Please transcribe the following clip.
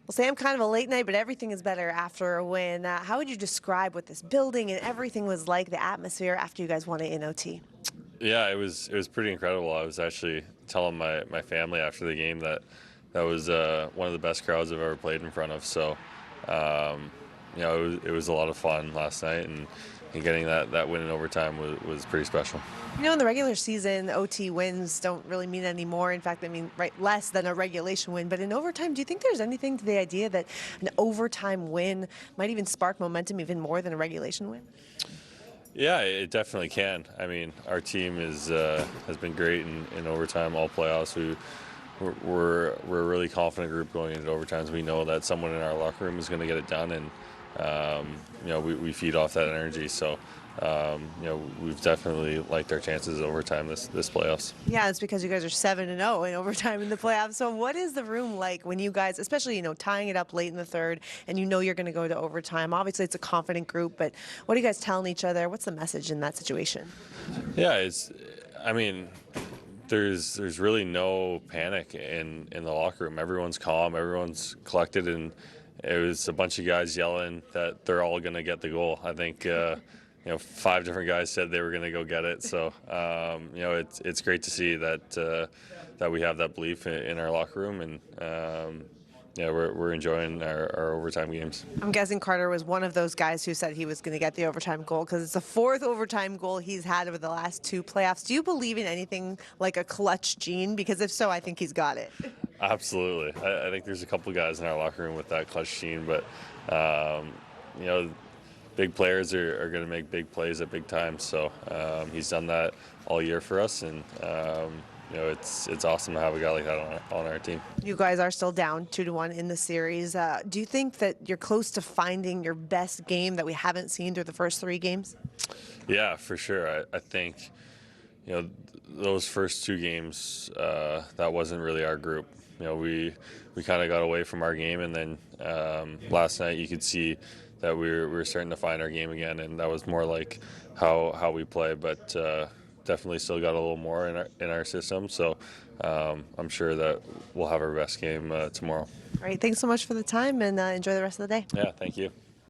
Well, Sam, kind of a late night, but everything is better after a win. How would you describe what this building and everything was like, the atmosphere after you guys won it in OT? Yeah, it was pretty incredible. I was actually telling my family after the game that that was one of the best crowds I've ever played in front of. So, um, it was a lot of fun last night, and getting that win in overtime was pretty special. In the regular season, OT wins don't really mean any more. In fact, they mean less than a regulation win. But in overtime, do you think there's anything to the idea that an overtime win might even spark momentum even more than a regulation win? Yeah, it definitely can. I mean, our team has been great in overtime all playoffs. We're a really confident group going into overtimes. We know that someone in our locker room is going to get it done, and we feed off that energy. So we've definitely liked our chances of overtime this playoffs. Yeah, it's because you guys are 7-0 in overtime in the playoffs. So what is the room like when you guys, especially, tying it up late in the third and you're going to go to overtime? Obviously, it's a confident group, but what are you guys telling each other? What's the message in that situation? Yeah, I mean, there's really no panic in the locker room. Everyone's calm, everyone's collected, and it was a bunch of guys yelling that they're all going to get the goal. I think five different guys said they were going to go get it. So it's great to see that we have that belief in our locker room, and we're enjoying our overtime games. I'm guessing Carter was one of those guys who said he was going to get the overtime goal because it's the fourth overtime goal he's had over the last two playoffs. Do you believe in anything like a clutch gene? Because if so, I think he's got it. Absolutely. I think there's a couple guys in our locker room with that clutch gene, but big players are going to make big plays at big times. So he's done that all year for us, and it's awesome to have a guy like that on our team. You guys are still down 2-1 in the series. Do you think that you're close to finding your best game that we haven't seen through the first three games? Yeah, for sure. I think those first two games, that wasn't really our group. We kind of got away from our game, and then last night you could see that we were starting to find our game again, and that was more like how we play, but definitely still got a little more in our system. So I'm sure that we'll have our best game tomorrow. All right, thanks so much for the time, and enjoy the rest of the day. Yeah, thank you.